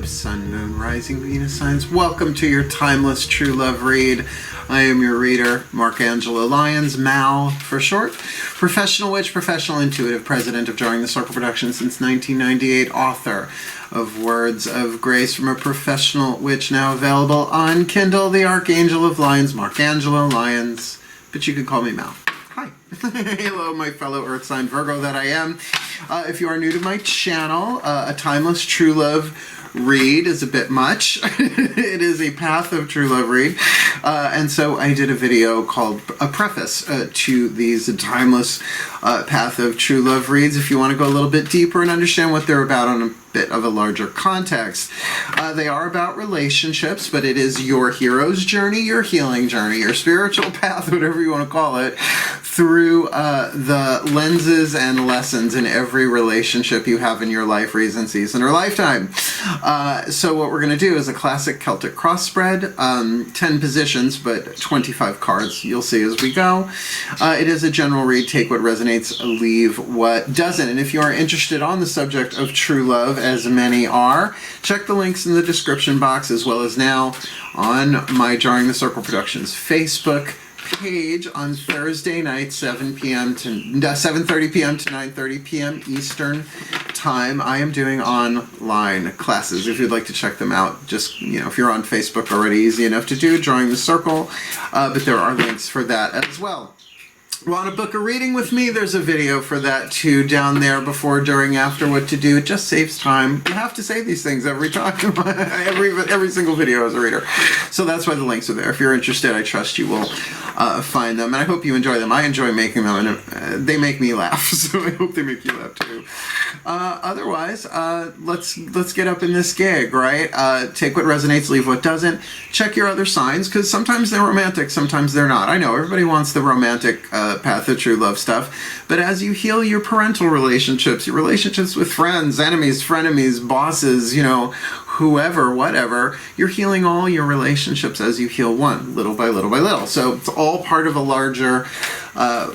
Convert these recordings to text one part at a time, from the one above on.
Collective Sun, Moon, Rising, Venus signs. Welcome to your timeless true love read. I am your reader, Angelo, Lyons, Mal for short. Professional witch, professional intuitive, president of Drawing the Circle Productions since 1998, author of Words of Grace from a Professional Witch, now available on Kindle, the Archangel of Lyons, Angelo, Lyons, but you can call me Mal. Hi. Hello, my fellow Earth sign Virgo that I am. If you are new to my channel, a timeless true love read is a bit much. It is a path of true love read. And so I did a video called a preface to these timeless path of true love reads. If you want to go a little bit deeper and understand what they're about on a bit of a larger context. They are about relationships, but it is your hero's journey, your healing journey, your spiritual path, whatever you want to call it, through the lenses and lessons in every relationship you have in your life, reason, season, or lifetime. So what we're going to do is a classic Celtic Cross spread, 10 positions, but 25 cards. You'll see as we go. It is a general read. Take what resonates, leave what doesn't. And if you are interested on the subject of true love, as many are, check the links in the description box, as well as now on my Drawing the Circle Productions Facebook page on Thursday night, 7:30 p.m. to 9:30 p.m. Eastern time. I am doing online classes. If you'd like to check them out, just, if you're on Facebook already, easy enough to do, Drawing the Circle, but there are links for that as well. Want to book a reading with me? There's a video for that too down there, before, during, after, what to do. It just saves time. You have to say these things every time. every single video as a reader. So that's why the links are there. If you're interested, I trust you will find them. And I hope you enjoy them. I enjoy making them, and they make me laugh. So I hope they make you laugh too. Otherwise, let's get up in this gig, right? Take what resonates, leave what doesn't. Check your other signs, because sometimes they're romantic, sometimes they're not. I know everybody wants the romantic path of true love stuff, but as you heal your parental relationships, your relationships with friends, enemies, frenemies, bosses, whoever, whatever, you're healing all your relationships as you heal one, little by little by little. So it's all part of a larger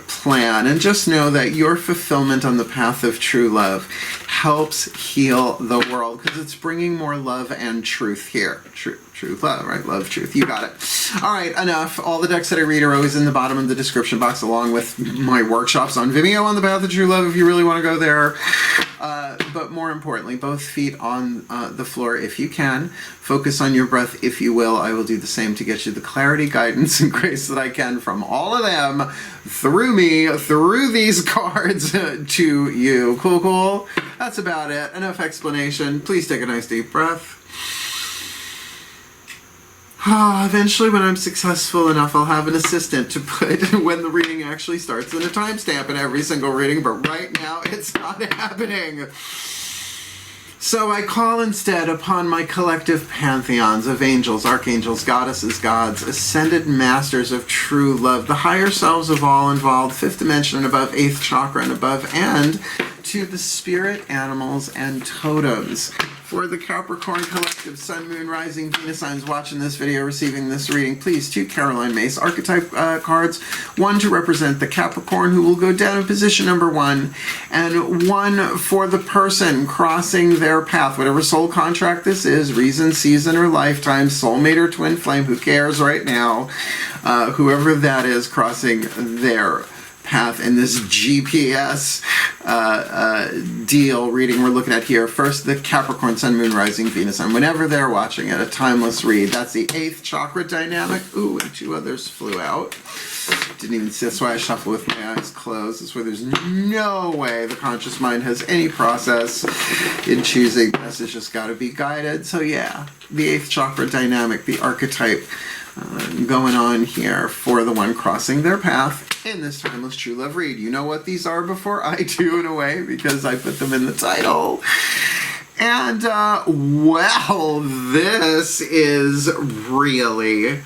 plan. And just know that your fulfillment on the path of true love helps heal the world, because it's bringing more love and truth here. Truth, love, right? Love, truth. You got it. All right, enough. All the decks that I read are always in the bottom of the description box, along with my workshops on Vimeo on the path of true love, if you really want to go there. But more importantly, both feet on the floor if you can. Focus on your breath if you will. I will do the same to get you the clarity, guidance, and grace that I can from all of them, through me, through these cards, to you. Cool, cool? That's about it. Enough explanation. Please take a nice deep breath. Eventually, when I'm successful enough, I'll have an assistant to put when the reading actually starts and a timestamp in every single reading, but right now it's not happening. So I call instead upon my collective pantheons of angels, archangels, goddesses, gods, ascended masters of true love, the higher selves of all involved, 5th dimension and above, 8th chakra and above, and to the spirit animals and totems. For the Capricorn Collective Sun, Moon, Rising, Venus signs watching this video, receiving this reading, please, 2 Caroline Mace Archetype cards, 1 to represent the Capricorn, who will go down in position number 1, and 1 for the person crossing their path, whatever soul contract this is, reason, season, or lifetime, soulmate or twin flame, who cares right now, whoever that is crossing their path in this GPS deal reading we're looking at here. First, the Capricorn Sun, Moon, Rising, Venus Sun. Whenever they're watching it, a timeless read. That's the 8th chakra dynamic. Ooh, and 2 others flew out. Didn't even see. That's why I shuffle with my eyes closed. That's why there's no way the conscious mind has any process in choosing this. It's just got to be guided. So yeah, the 8th chakra dynamic, the archetype going on here for the one crossing their path in this timeless true love read. You know what these are before I do, in a way, because I put them in the title. And well, this is really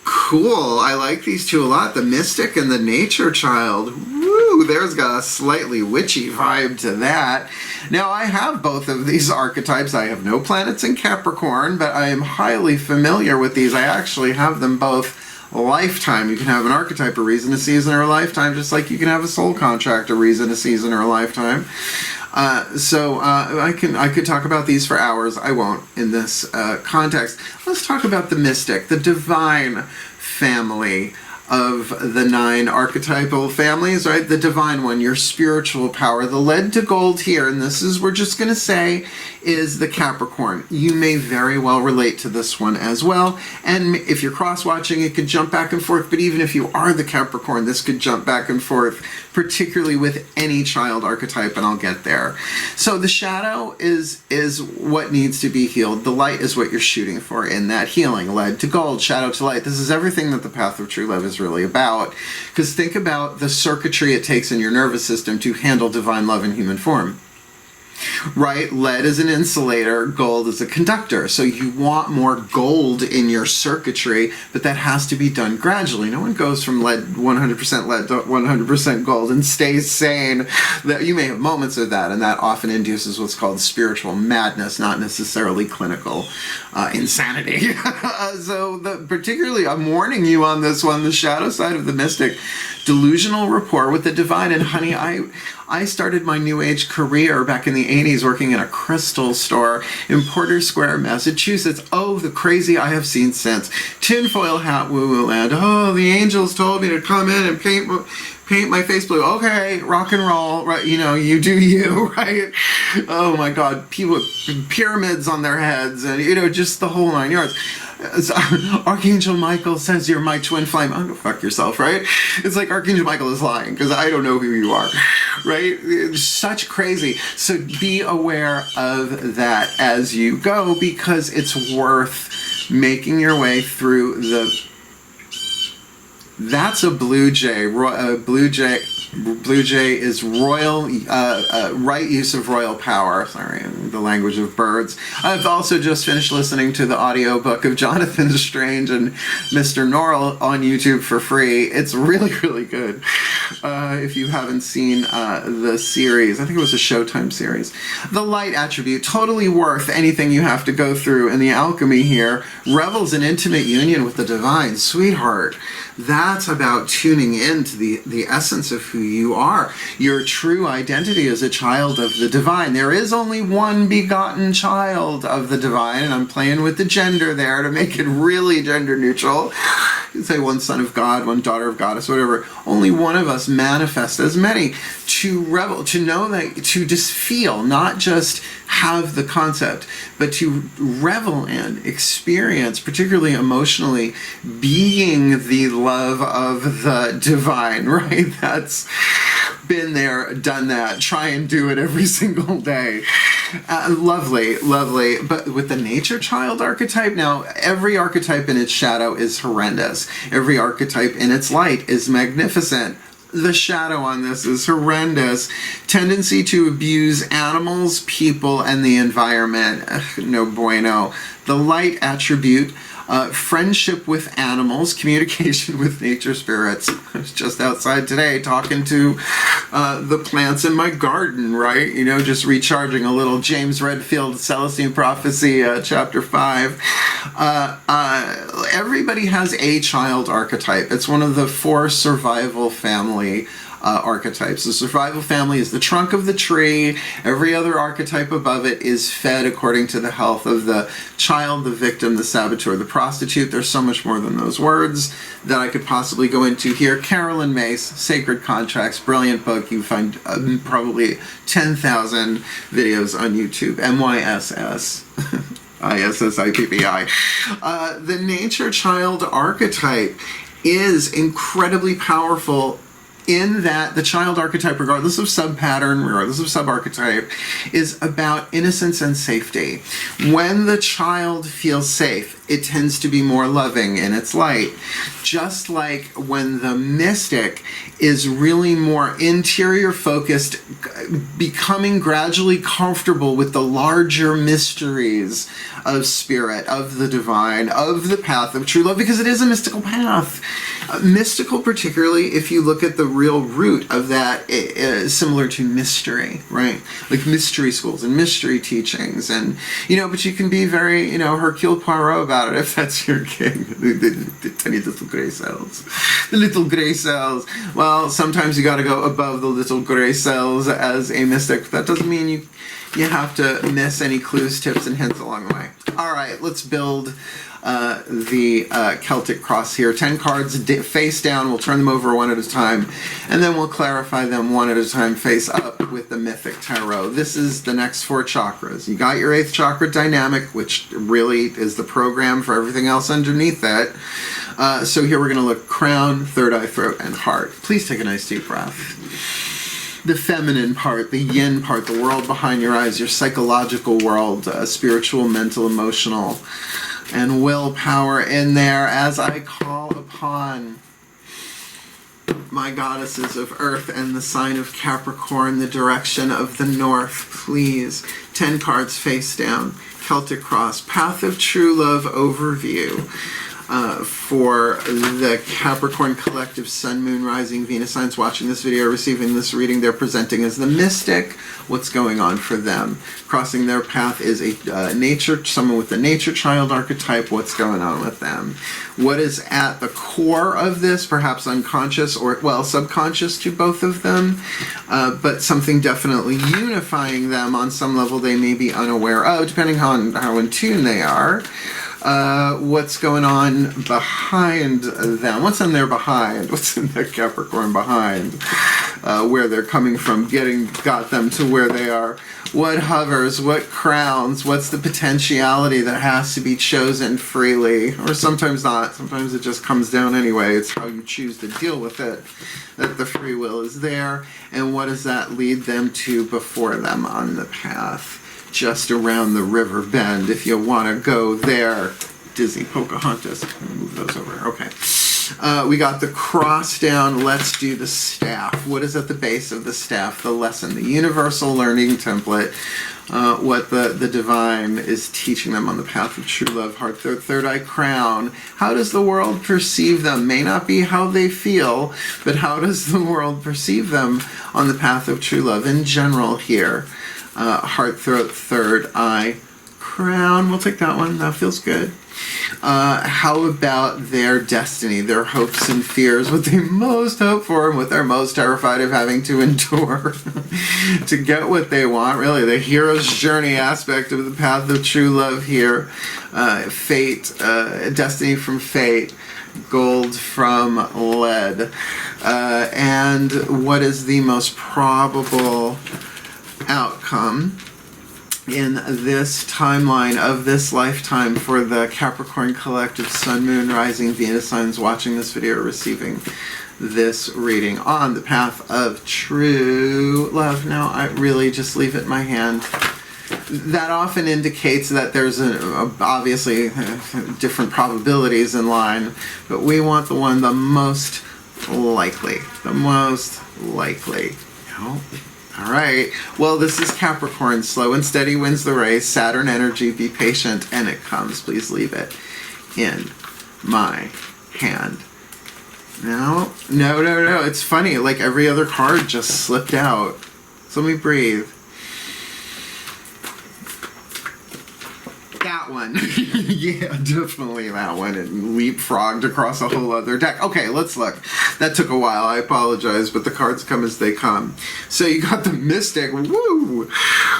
cool. I like these two a lot. The Mystic and the Nature Child. Woo, there's got a slightly witchy vibe to that. Now, I have both of these archetypes. I have no planets in Capricorn, but I am highly familiar with these. I actually have them both lifetime. You can have an archetype, a reason, a season, or a lifetime, just like you can have a soul contract, a reason, a season, or a lifetime. I could talk about these for hours. I won't in this context. Let's talk about the mystic, the divine family of the 9 archetypal families, right? The divine one, your spiritual power. The lead to gold here, and this is, we're just going to say, is the Capricorn. You may very well relate to this one as well. And if you're cross-watching, it could jump back and forth. But even if you are the Capricorn, this could jump back and forth, particularly with any child archetype, and I'll get there. So the shadow is what needs to be healed. The light is what you're shooting for in that healing. Lead to gold, shadow to light. This is everything that the path of true love is really about. Because think about the circuitry it takes in your nervous system to handle divine love in human form. Right? Lead is an insulator, gold is a conductor. So you want more gold in your circuitry, but that has to be done gradually. No one goes from 100% lead to 100% gold and stays sane. That you may have moments of that, and that often induces what's called spiritual madness, not necessarily clinical insanity. Particularly, I'm warning you on this one, the shadow side of the mystic, delusional rapport with the divine. And honey, I started my New Age career back in the 80s working in a crystal store in Porter Square, Massachusetts. Oh, the crazy I have seen since. Tinfoil hat woo-woo land. Oh, the angels told me to come in and paint my face blue. Okay, rock and roll, right? You know, you do you, right? Oh my God, people with pyramids on their heads and, you know, just the whole 9 yards. Archangel Michael says you're my twin flame. Oh, go fuck yourself, right? It's like Archangel Michael is lying because I don't know who you are, right? It's such crazy. So be aware of that as you go, because it's worth making your way through the... That's a blue jay. Blue jay is royal, right use of royal power. Sorry, the language of birds. I've also just finished listening to the audiobook of Jonathan Strange and Mr. Norrell on YouTube for free. It's really, really good. If you haven't seen the series, I think it was a Showtime series. The light attribute, totally worth anything you have to go through. And the alchemy here revels in intimate union with the divine. Sweetheart, that's about tuning in to the essence of who you are. Your true identity as a child of the divine. There is only one begotten child of the divine, and I'm playing with the gender there to make it really gender neutral. You say one son of God, one daughter of goddess, whatever. Only one of us manifest as many. To revel, to know that, to just feel, not just have the concept, but to revel in, experience, particularly emotionally, being the love of the divine, right? That's been there, done that. Try and do it every single day. Lovely, lovely. But with the nature child archetype, now every archetype in its shadow is horrendous. Every archetype in its light is magnificent. The shadow on this is horrendous. Tendency to abuse animals, people, and the environment. No bueno. The light attribute, friendship with animals, communication with nature spirits. I was just outside today talking to the plants in my garden, right? You know, just recharging a little James Redfield Celestine Prophecy, chapter 5. Everybody has a child archetype. It's one of the 4 survival family archetypes. The survival family is the trunk of the tree. Every other archetype above it is fed according to the health of the child, the victim, the saboteur, the prostitute. There's so much more than those words that I could possibly go into here. Carolyn Mace, Sacred Contracts, brilliant book. You find probably 10,000 videos on YouTube. MYSS. ISSIPPI. The nature child archetype is incredibly powerful in that the child archetype, regardless of sub-pattern, regardless of sub-archetype, is about innocence and safety. When the child feels safe, it tends to be more loving in its light. Just like when the mystic is really more interior focused, becoming gradually comfortable with the larger mysteries of spirit, of the divine, of the path of true love, because it is a mystical path. Mystical, particularly if you look at the real root of that, is similar to mystery, right? Like mystery schools and mystery teachings, and, you know, but you can be very, you know, Hercule Poirot about about it if that's your king. The tiny little gray cells. The little gray cells. Well, sometimes you got to go above the little gray cells as a mystic. That doesn't mean you have to miss any clues, tips, and hints along the way. All right, let's build the Celtic Cross here. 10 cards face down. We'll turn them over one at a time, and then we'll clarify them one at a time face up with the Mythic Tarot. This is the next 4 chakras. You got your 8th chakra dynamic, which really is the program for everything else underneath that. So here we're going to look crown, third eye, throat, and heart. Please take a nice deep breath. The feminine part, the yin part, the world behind your eyes, your psychological world, spiritual, mental, emotional, and willpower in there as I call upon my goddesses of earth and the sign of Capricorn, the direction of the north. Please, 10 cards face down. Celtic Cross, Path of True Love overview. For the Capricorn collective Sun, Moon, Rising, Venus signs watching this video, receiving this reading, they're presenting as the mystic. What's going on for them? Crossing their path is a someone with the nature child archetype. What's going on with them? What is at the core of this? Perhaps unconscious or, well, subconscious to both of them, but something definitely unifying them on some level they may be unaware of, depending on how in tune they are. What's going on behind them? What's in there behind? What's in the Capricorn behind? Where they're coming from, got them to where they are. What hovers? What crowns? What's the potentiality that has to be chosen freely? Or sometimes not. Sometimes it just comes down anyway. It's how you choose to deal with it, that the free will is there. And what does that lead them to before them on the path? Just around the river bend, if you want to go there. Disney Pocahontas. Move those over. Okay. We got the cross down. Let's do the staff. What is at the base of the staff? The lesson, the universal learning template. What the divine is teaching them on the path of true love. Heart, third eye, crown. How does the world perceive them? May not be how they feel, but how does the world perceive them on the path of true love in general here? Heart, throat, third eye, crown. We'll take that one. That feels good. How about their destiny, their hopes and fears, what they most hope for and what they're most terrified of having to endure to get what they want? Really, the hero's journey aspect of the path of true love here. Fate, destiny from fate, gold from lead. And what is the most probable outcome in this timeline of this lifetime for the Capricorn collective Sun, Moon, Rising, Venus signs watching this video or receiving this reading on the path of true love? Now, I really just leave it in my hand. That often indicates that there's obviously different probabilities in line, but we want the one the most likely. The most likely. No. All right. Well, this is Capricorn. Slow and steady wins the race. Saturn energy. Be patient, and it comes. Please leave it in my hand. No. It's funny. Like every other card just slipped out. So let me breathe. That one. Yeah, definitely that one. It leapfrogged across a whole other deck. Okay, let's look. That took a while. I apologize, but the cards come as they come. So you got the Mystic, woo,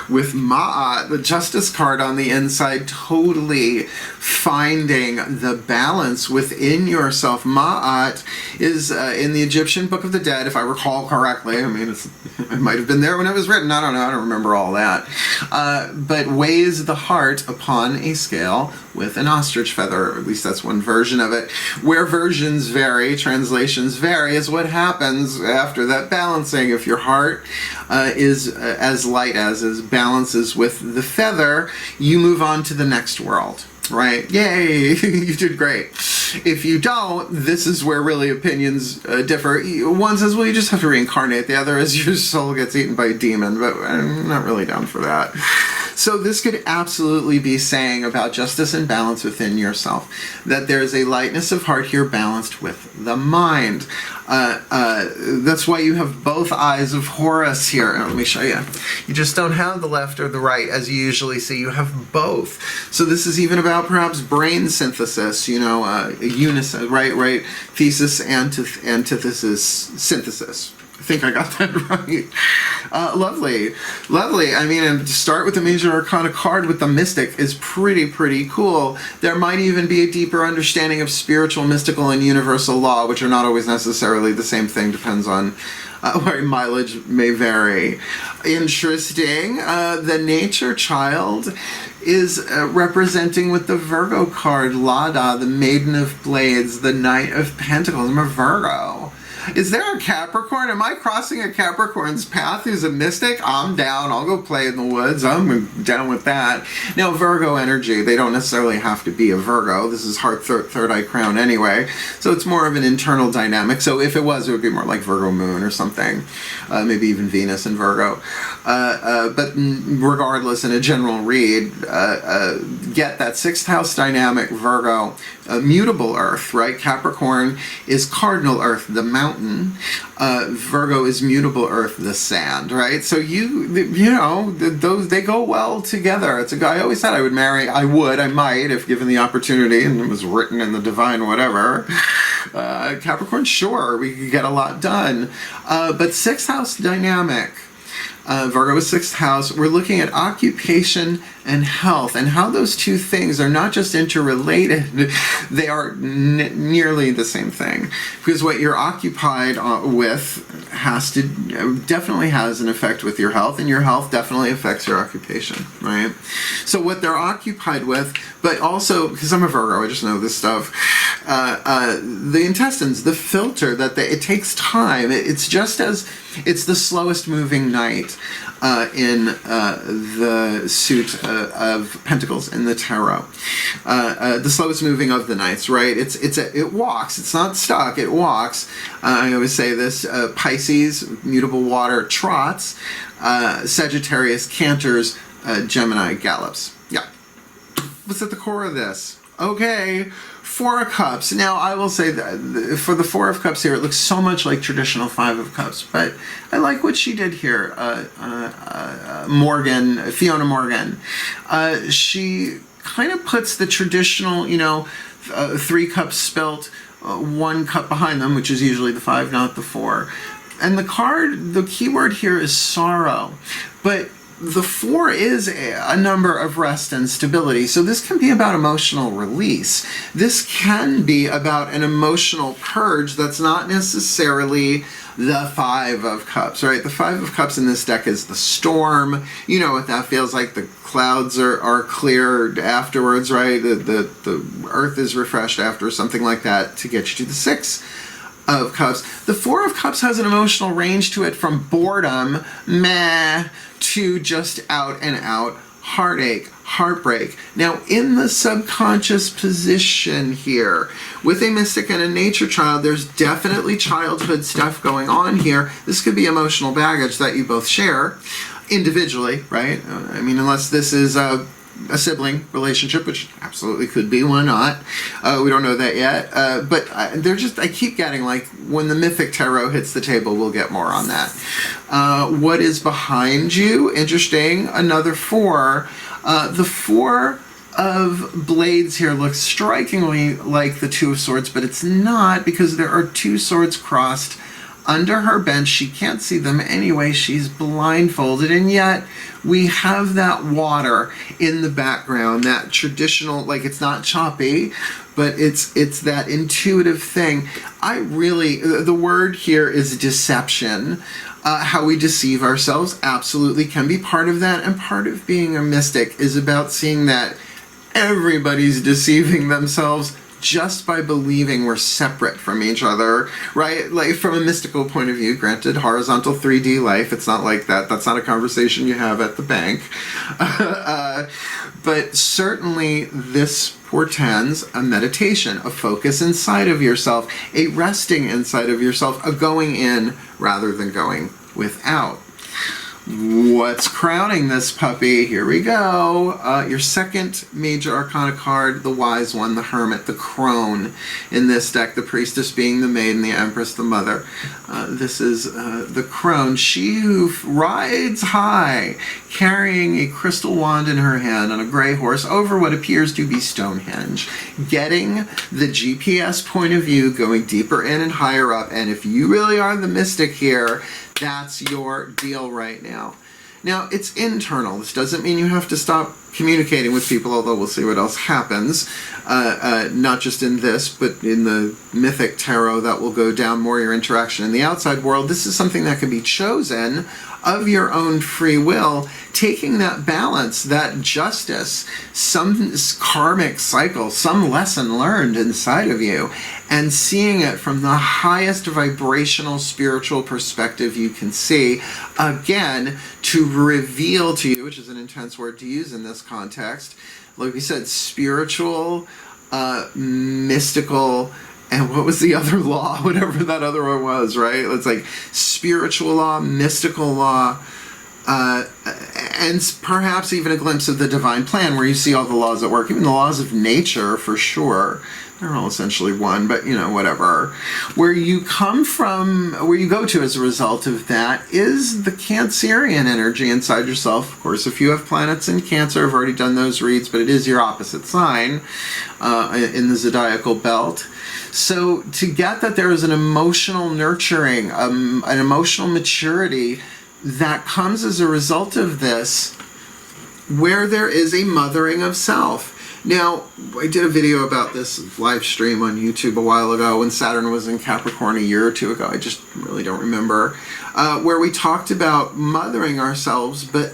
with Ma'at, the Justice card on the inside, totally finding the balance within yourself. Ma'at is in the Egyptian Book of the Dead, if I recall correctly. I mean, it might have been there when it was written. I don't know. I don't remember all that. But weighs the heart upon a scale with an ostrich feather, or at least that's one version of it. Where versions vary, translations vary, is what happens after that balancing. If your heart is as light as balances with the feather, you move on to the next world. Right? Yay! You did great. If you don't, this is where really opinions differ. One says, well, you just have to reincarnate. The other is your soul gets eaten by a demon, but I'm not really down for that. So this could absolutely be saying about justice and balance within yourself, that there's a lightness of heart here balanced with the mind. That's why you have both eyes of Horus here. Let me show you. You just don't have the left or the right as you usually see. You have both. So this is even about perhaps brain synthesis, unison, right? Thesis, antithesis, synthesis. I think I got that right. Lovely. I mean, and to start with the Major Arcana card with the Mystic is pretty cool. There might even be a deeper understanding of spiritual, mystical, and universal law, which are not always necessarily the same thing. Depends on where mileage may vary. Interesting. The Nature Child is representing with the Virgo card, Lada, the Maiden of Blades, the Knight of Pentacles. I'm a Virgo. Is there a Capricorn? Am I crossing a Capricorn's path who's a mystic? I'm down. I'll go play in the woods. I'm down with that. Now, Virgo energy, they don't necessarily have to be a Virgo. This is heart, third eye crown anyway. So it's more of an internal dynamic. So if it was, it would be more like Virgo moon or something. Maybe even Venus in Virgo. But regardless, in a general read, get that sixth house dynamic, Virgo, mutable earth, right? Capricorn is cardinal earth, the mountain. Virgo is mutable earth, the sand, right? So those, they go well together. It's a guy I always said I would marry. I might, if given the opportunity and it was written in the divine whatever. Capricorn, sure, we could get a lot done. But sixth house dynamic, Virgo is sixth house. We're looking at occupation and health, and how those two things are not just interrelated, they are nearly the same thing. Because what you're occupied with definitely has an effect with your health, and your health definitely affects your occupation, right? So what they're occupied with, but also, because I'm a Virgo, I just know this stuff, the intestines, the filter, it takes time. It's the slowest moving knight in the suit of Pentacles in the tarot. The slowest moving of the knights, right? It walks. It's not stuck. It walks. I always say this: Pisces, mutable water, trots. Sagittarius, canters. Gemini, gallops. Yeah. What's at the core of this? Okay. Four of Cups. Now, I will say that for the Four of Cups here, it looks so much like traditional Five of Cups, but I like what she did here. Fiona Morgan. She kind of puts the traditional, 3 cups spilt, 1 cup behind them, which is usually the 5, not the 4. And the keyword here is sorrow. But the 4 is a number of rest and stability. So this can be about emotional release. This can be about an emotional purge that's not necessarily the 5 of Cups, right? The 5 of Cups in this deck is the storm. You know what that feels like. The clouds are cleared afterwards, right? The earth is refreshed after something like that to get you to the 6 of Cups. The 4 of Cups has an emotional range to it, from boredom, meh, to just out and out heartache, heartbreak. Now, in the subconscious position here, with a mystic and a nature child, there's definitely childhood stuff going on here. This could be emotional baggage that you both share individually, right? I mean, unless this is a sibling relationship, which absolutely could be, why not? We don't know that yet. But I keep getting, like, when the Mythic Tarot hits the table, we'll get more on that. What is behind you? Interesting. Another 4. The 4 of Blades here looks strikingly like the 2 of Swords, but it's not, because there are 2 swords crossed under her bench. She can't see them anyway. She's blindfolded, and yet we have that water in the background, that traditional, like, it's not choppy, but it's that intuitive thing. The word here is deception. How we deceive ourselves absolutely can be part of that, and part of being a mystic is about seeing that everybody's deceiving themselves just by believing we're separate from each other, right? Like, from a mystical point of view, granted, horizontal 3D life, it's not like that. That's not a conversation you have at the bank. But certainly this portends a meditation, a focus inside of yourself, a resting inside of yourself, a going in rather than going without. What's crowning this puppy? Here we go. Your second major arcana card, the Wise One, the Hermit, the Crone. In this deck, the Priestess being the Maiden, the Empress, the Mother. This is the Crone. She who rides high, carrying a crystal wand in her hand on a gray horse over what appears to be Stonehenge. Getting the GPS point of view, going deeper in and higher up. And if you really are the mystic here, that's your deal right now. Now, it's internal. This doesn't mean you have to stop communicating with people, although we'll see what else happens. Not just in this, but in the mythic tarot that will go down more your interaction in the outside world. This is something that can be chosen of your own free will, taking that balance, that justice, some karmic cycle, some lesson learned inside of you, and seeing it from the highest vibrational spiritual perspective you can see, again, to reveal to you, which is an intense word to use in this context, like we said, spiritual, mystical, and what was the other law? Whatever that other one was, right? It's like spiritual law, mystical law, and perhaps even a glimpse of the divine plan where you see all the laws at work, even the laws of nature for sure. They're all essentially one, but you know, whatever. Where you come from, where you go to as a result of that is the Cancerian energy inside yourself. Of course, if you have planets in Cancer, I've already done those reads, but it is your opposite sign in the zodiacal belt. So to get that there is an emotional nurturing, an emotional maturity that comes as a result of this, where there is a mothering of self. Now, I did a video about this live stream on YouTube a while ago when Saturn was in Capricorn a year or two ago. I just really don't remember. Where we talked about mothering ourselves, but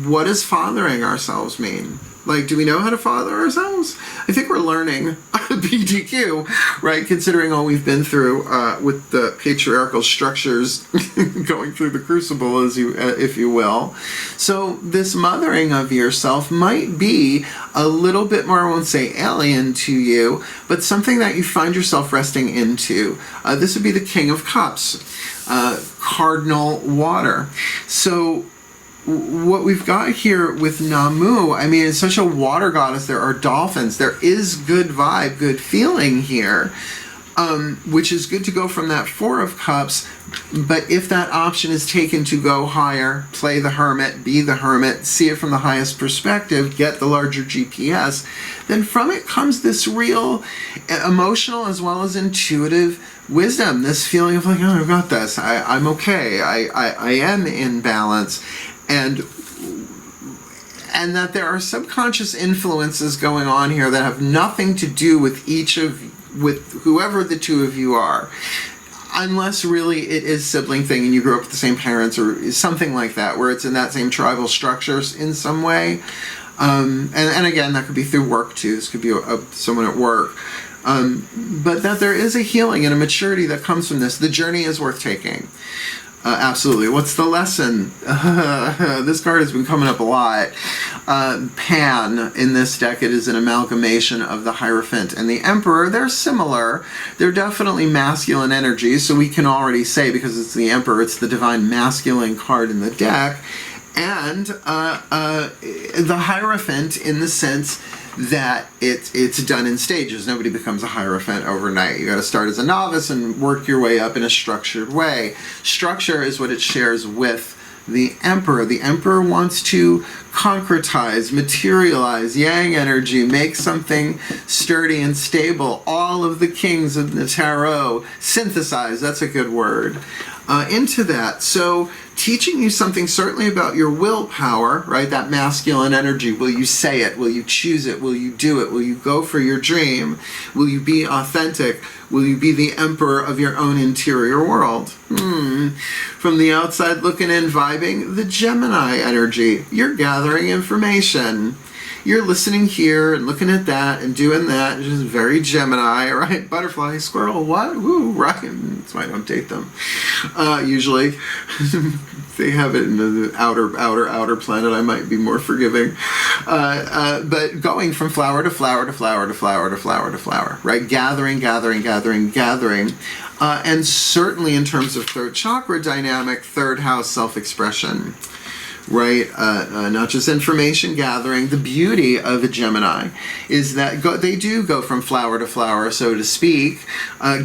what does fathering ourselves mean? Like, do we know how to father ourselves? I think we're learning PDQ, right? Considering all we've been through with the patriarchal structures going through the crucible, if you will. So this mothering of yourself might be a little bit more, I won't say alien to you, but something that you find yourself resting into. This would be the King of Cups, cardinal water. So what we've got here with Namu, I mean, it's such a water goddess. There are dolphins. There is good vibe, good feeling here, which is good to go from that Four of Cups. But if that option is taken to go higher, play the hermit, be the hermit, see it from the highest perspective, get the larger GPS, then from it comes this real emotional as well as intuitive wisdom, this feeling of like, oh, I've got this. I'm okay. I am in balance. And that there are subconscious influences going on here that have nothing to do with with whoever the two of you are, unless really it is sibling thing and you grew up with the same parents or something like that, where it's in that same tribal structures in some way. And again, that could be through work too. This could be someone at work. But that there is a healing and a maturity that comes from this. The journey is worth taking. Absolutely. What's the lesson? This card has been coming up a lot. Pan in this deck, it is an amalgamation of the Hierophant and the Emperor. They're similar. They're definitely masculine energies, so we can already say, because it's the Emperor, it's the divine masculine card in the deck. And the Hierophant in the sense that it's done in stages. Nobody becomes a Hierophant overnight. You got to start as a novice and work your way up in a structured way. Structure is what it shares with the Emperor. The Emperor wants to concretize, materialize, yang energy, make something sturdy and stable. All of the kings of the tarot synthesize, that's a good word, into that. So teaching you something certainly about your willpower, right? That masculine energy. Will you say it? Will you choose it? Will you do it? Will you go for your dream? Will you be authentic? Will you be the emperor of your own interior world? From the outside looking in, vibing, the Gemini energy. You're gathering information. You're listening here and looking at that and doing that. It's just very Gemini, right? Butterfly, squirrel, what? Woo, right? That's why I don't date them. Usually. They have it in the outer planet, I might be more forgiving. But going from flower to flower to flower to flower to flower to flower, right? Gathering. And certainly in terms of third chakra dynamic, third house self-expression. right? Not just information gathering. The beauty of a Gemini is that they do go from flower to flower, so to speak,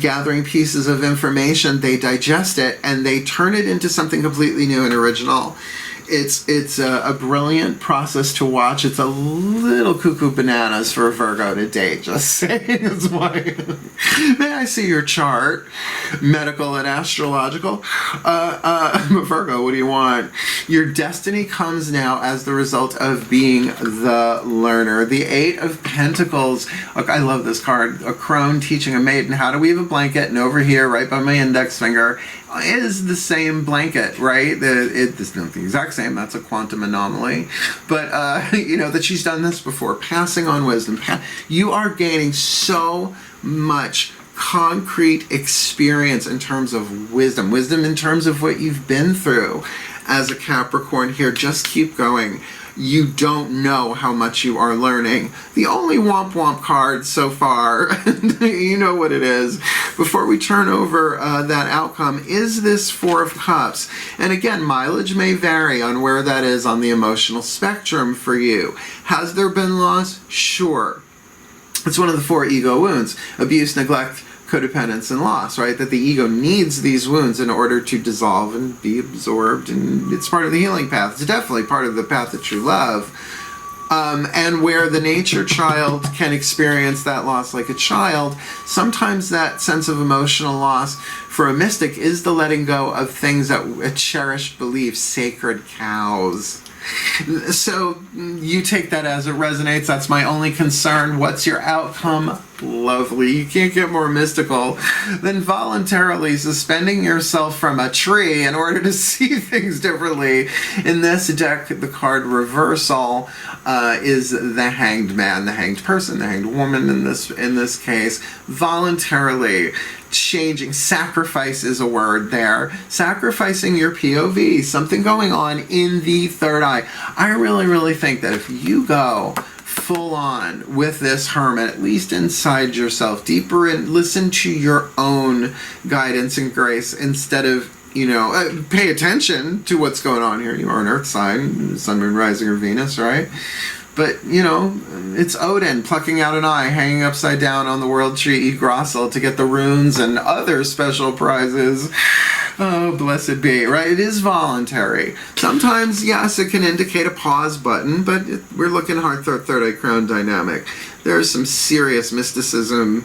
gathering pieces of information. They digest it and they turn it into something completely new and original. It's a brilliant process to watch. It's a little cuckoo bananas for a Virgo to date, just saying. It's why. May I see your chart? Medical and astrological. I'm a Virgo, what do you want? Your destiny comes now as the result of being the learner. The Eight of Pentacles. Look, I love this card. A crone teaching a maiden how to weave a blanket, and over here, right by my index finger, is the same blanket, right? It's not the exact same. That's a quantum anomaly. But, you know, that she's done this before. Passing on wisdom. You are gaining so much concrete experience in terms of wisdom. Wisdom in terms of what you've been through as a Capricorn here. Just keep going. You don't know how much you are learning. The only womp womp card so far, you know what it is, before we turn over that outcome, is this Four of Cups. And again, mileage may vary on where that is on the emotional spectrum for you. Has there been loss? Sure. It's one of the four ego wounds: abuse, neglect, codependence, and loss, right? That the ego needs these wounds in order to dissolve and be absorbed, and it's part of the healing path. It's definitely part of the path of true love. And where the nature child can experience that loss like a child, sometimes that sense of emotional loss for a mystic is the letting go of things that a cherished belief, sacred cows. So you take that as it resonates. That's my only concern. What's your outcome? Lovely. You can't get more mystical than voluntarily suspending yourself from a tree in order to see things differently. In this deck, the card reversal is the Hanged Man, the hanged person, the hanged woman in this case. Voluntarily changing. Sacrifice is a word there. Sacrificing your POV, something going on in the third eye. I really think that if you go full on with this hermit, at least inside yourself, deeper in, listen to your own guidance and grace instead of, you know, pay attention to what's going on here. You are an earth sign, sun, moon, rising, or Venus, right? But, you know, it's Odin plucking out an eye, hanging upside down on the world tree Yggdrasil to get the runes and other special prizes. Oh, blessed be, right? It is voluntary. Sometimes, yes, it can indicate a pause button, but we're looking hard third eye crown dynamic. There's some serious mysticism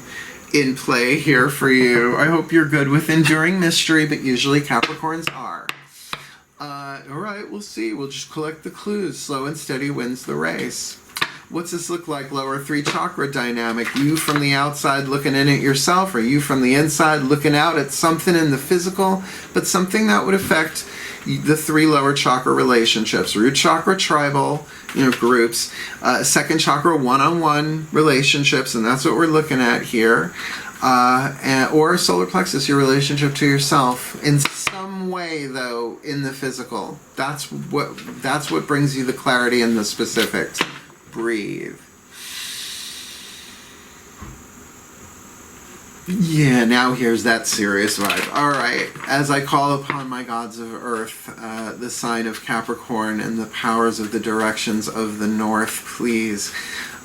in play here for you. I hope you're good with enduring mystery, but usually Capricorns are. All right, we'll see. We'll just collect the clues. Slow and steady wins the race. What's this look like? Lower three chakra dynamic. You from the outside looking in at yourself, or you from the inside looking out at something in the physical, but something that would affect the three lower chakra relationships. Root chakra, tribal, groups. Second chakra, one-on-one relationships, and that's what we're looking at here. Or solar plexus, your relationship to yourself in some way, though, in the physical. That's what brings you the clarity and the specifics. Breathe. Yeah, now here's that serious vibe. All right, as I call upon my gods of earth, the sign of Capricorn and the powers of the directions of the north, please.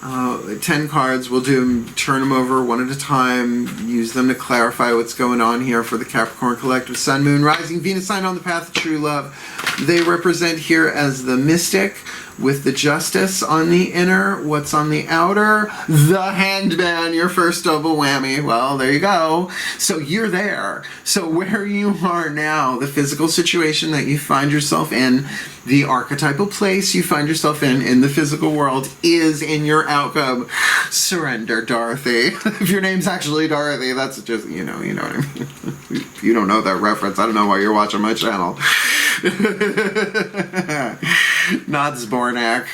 10 cards, we'll turn them over one at a time, use them to clarify what's going on here for the Capricorn Collective, Sun, Moon, Rising, Venus sign on the path of true love. They represent here as the mystic with the justice on the inner. What's on the outer? The Hanged Man, your first double whammy. Well, there you go. So you're there. So where you are now, the physical situation that you find yourself in, the archetypal place you find yourself in the physical world, is in your outcome. Surrender, Dorothy. If your name's actually Dorothy, that's just, you know what I mean. If you don't know that reference, I don't know why you're watching my channel. Not Zbornak,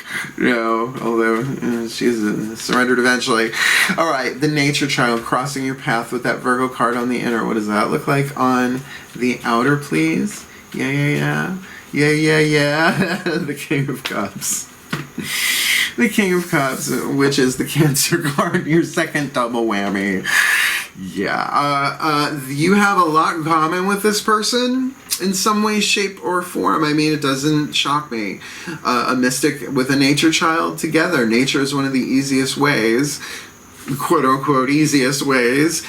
although she's surrendered eventually. All right, the nature child crossing your path with that Virgo card on the inner. What does that look like on the outer, please? Yeah. The King of Cups. The King of Cups, which is the Cancer card, your second double whammy. Yeah. You have a lot in common with this person. in some way, shape, or form. I mean, it doesn't shock me. A mystic with a nature child together. Nature is one of the easiest ways, quote-unquote easiest ways,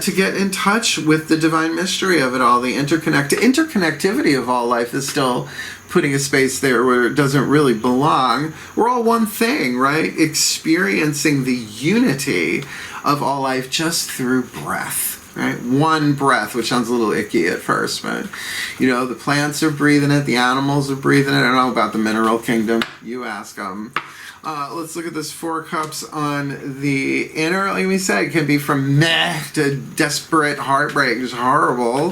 to get in touch with the divine mystery of it all. The interconnectivity of all life is still putting a space there where it doesn't really belong. We're all one thing, right? Experiencing the unity of all life just through breath, right? One breath, which sounds a little icky at first, but you know, the plants are breathing it, the animals are breathing it. I don't know about the mineral kingdom. You ask them. Let's look at this 4 cups on the inner. Like we said, it can be from meh to desperate heartbreak, just horrible.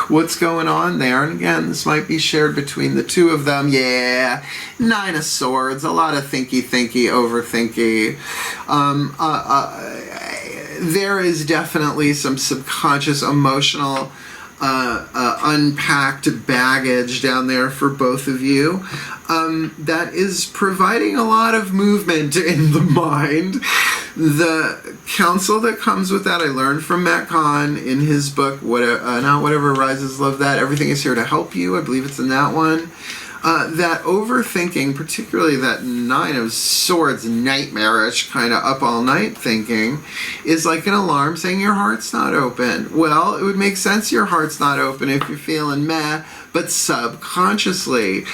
What's going on there? And again, this might be shared between the two of them. Yeah, 9 of Swords, a lot of thinky, overthinky. There is definitely some subconscious emotional unpacked baggage down there for both of you. That is providing a lot of movement in the mind. The counsel that comes with that, I learned from Matt Kahn in his book, Not Whatever Arises, Love That. Everything is here to help you. I believe it's in that one. That overthinking, particularly that 9 of Swords, nightmarish, kind of up all night thinking, is like an alarm saying your heart's not open. Well, it would make sense your heart's not open if you're feeling meh, but subconsciously,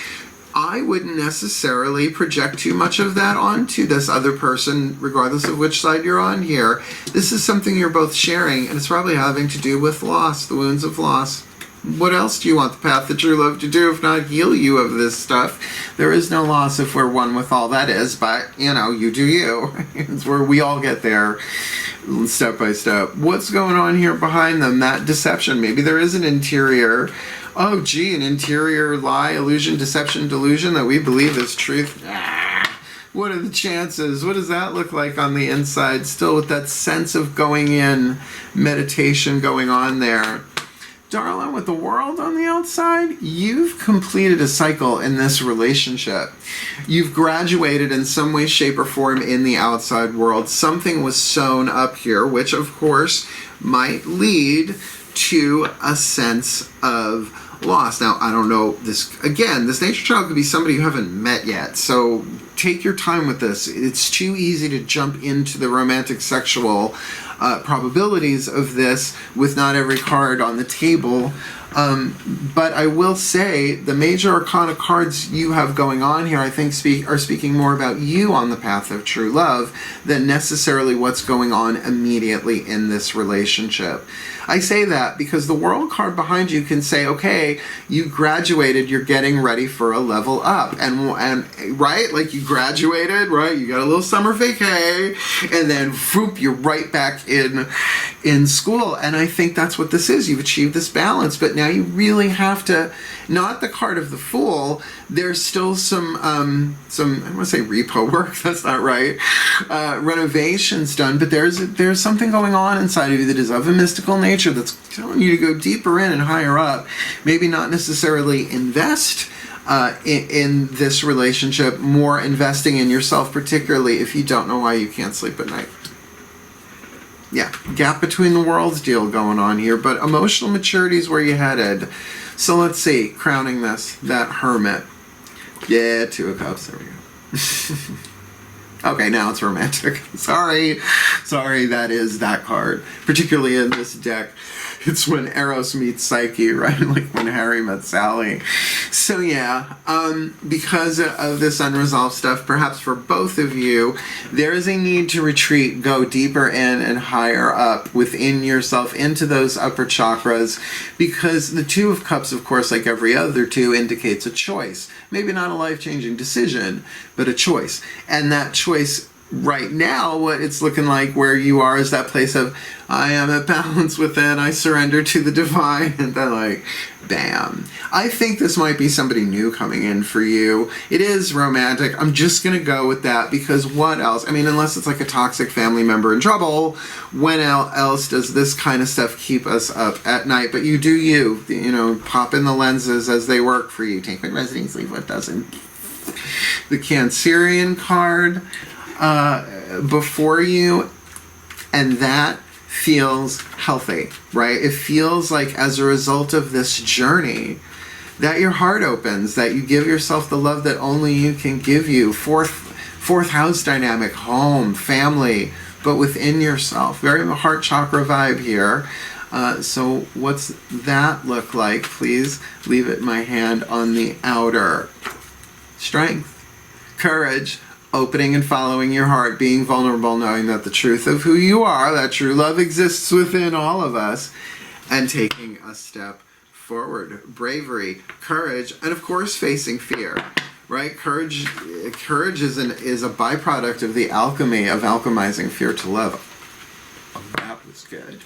I wouldn't necessarily project too much of that onto this other person, regardless of which side you're on here. This is something you're both sharing, and it's probably having to do with loss, the wounds of loss. What else do you want the path of true love to do if not heal you of this stuff? There is no loss if we're one with all that is, but, you know, you do you. It's where we all get there step by step. What's going on here behind them? That deception. Maybe there is an interior, oh gee, an interior lie, illusion, deception, delusion that we believe is truth. What are the chances? What does that look like on the inside? Still with that sense of going in, meditation going on there. Darling, with the world on the outside, you've completed a cycle in this relationship. You've graduated in some way, shape, or form in the outside world. Something was sewn up here, which of course might lead to a sense of loss. Now, I don't know, this nature child could be somebody you haven't met yet, so take your time with this. It's too easy to jump into the romantic sexual probabilities of this with not every card on the table. But I will say the major arcana cards you have going on here, I think, are speaking more about you on the path of true love than necessarily what's going on immediately in this relationship. I say that because the World card behind you can say, okay, you graduated, you're getting ready for a level up. And right, like you graduated, right, you got a little summer vacay, and then whoop, you're right back in school. And I think that's what this is. You've achieved this balance, but now you really have to, not the card of the Fool, there's still some I don't want to say repo work, that's not right, renovations done, but there's something going on inside of you that is of a mystical nature that's telling you to go deeper in and higher up. Maybe not necessarily invest in this relationship, more investing in yourself, particularly if you don't know why you can't sleep at night. Yeah, gap between the worlds deal going on here, but emotional maturity is where you headed. So let's see, crowning this, that Hermit. Yeah, 2 of Cups, there we go. Okay, now it's romantic. Sorry, that is that card. Particularly in this deck, it's when Eros meets Psyche, right? Like when Harry met Sally. So yeah, because of this unresolved stuff, perhaps for both of you, there is a need to retreat, go deeper in and higher up within yourself, into those upper chakras, because the 2 of Cups, of course, like every other 2, indicates a choice. Maybe not a life-changing decision, but a choice. And that choice right now, what it's looking like where you are is that place of, I am at balance within, I surrender to the divine, and then like, bam. I think this might be somebody new coming in for you. It is romantic. I'm just going to go with that because what else? I mean, unless it's like a toxic family member in trouble, when else does this kind of stuff keep us up at night? But you do you know, pop in the lenses as they work for you. Take what resonates, leave what doesn't. The Cancerian card before you, and that feels healthy, right? It feels like as a result of this journey, that your heart opens, that you give yourself the love that only you can give you. Fourth house dynamic, home, family, but within yourself. Very heart chakra vibe here. So what's that look like? Please leave it in my hand on the outer. Strength, courage, opening and following your heart, being vulnerable, knowing that the truth of who you are, that true love exists within all of us, and taking a step forward. Bravery, courage, and of course facing fear. Right? Courage is a byproduct of the alchemy of alchemizing fear to love. Oh, that was good.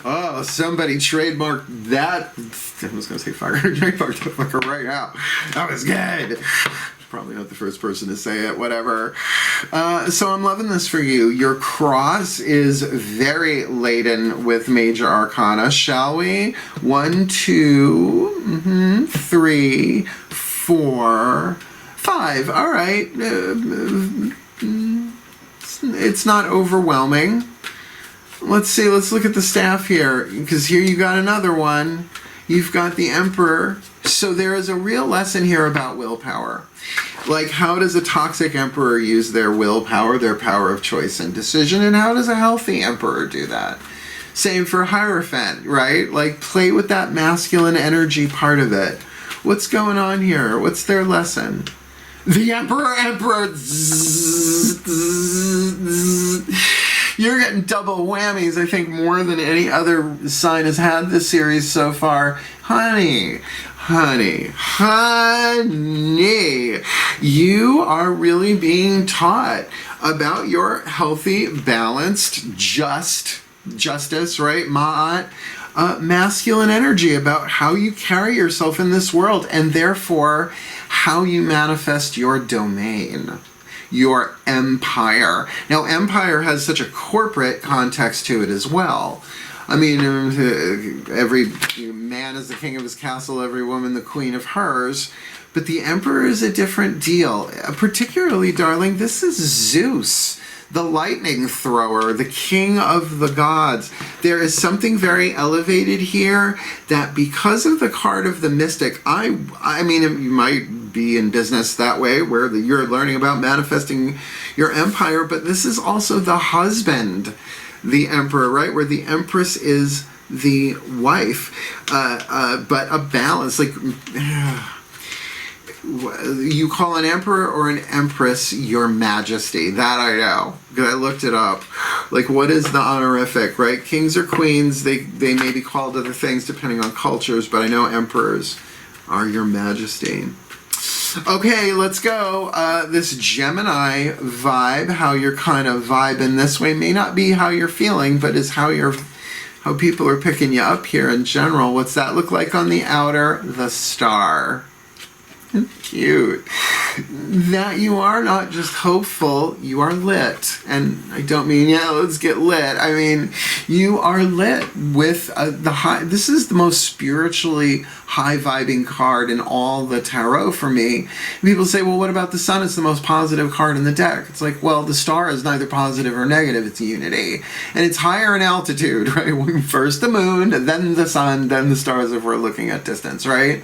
Oh, somebody trademarked that. I was going to say fire. Trademarked the fucker right now. That was good. Probably not the first person to say it, whatever. So I'm loving this for you. Your cross is very laden with major arcana. Shall we? 1, 2, 3, 4, 5. All right. It's not overwhelming. Let's see. Let's look at the staff here, because here you got another one. You've got the Emperor. So there is a real lesson here about willpower. Like, how does a toxic emperor use their willpower, their power of choice and decision, and how does a healthy emperor do that? Same for Hierophant, right? Like, play with that masculine energy part of it. What's going on here? What's their lesson? The Emperor. You're getting double whammies, I think, more than any other sign has had this series so far. Honey, you are really being taught about your healthy, balanced, justice, right? Ma'at, masculine energy, about how you carry yourself in this world, and therefore how you manifest your domain, your empire. Now, empire has such a corporate context to it as well. I mean, every man is the king of his castle, every woman the queen of hers. But the emperor is a different deal. Particularly, darling, this is Zeus, the lightning thrower, the king of the gods. There is something very elevated here that, because of the card of the mystic, I mean, you might be in business that way, where you're learning about manifesting your empire, but this is also the husband, the emperor, right? Where the empress is the wife, but a balance. Like, you call an emperor or an empress your majesty. That I know, because I looked it up. Like, what is the honorific, right? Kings or queens, they may be called other things depending on cultures, but I know emperors are your majesty. Okay, let's go. This Gemini vibe, how you're kind of vibing this way, may not be how you're feeling, but is how people are picking you up here in general. What's that look like on the outer? The star. Cute. That you are not just hopeful, you are lit. And I don't mean, yeah, let's get lit. I mean, you are lit with the high. This is the most spiritually high vibing card in all the tarot for me. People say, well, what about the sun? It's the most positive card in the deck. It's like, well, the star is neither positive or negative. It's unity. And it's higher in altitude, right? First the moon, then the sun, then the stars if we're looking at distance, right?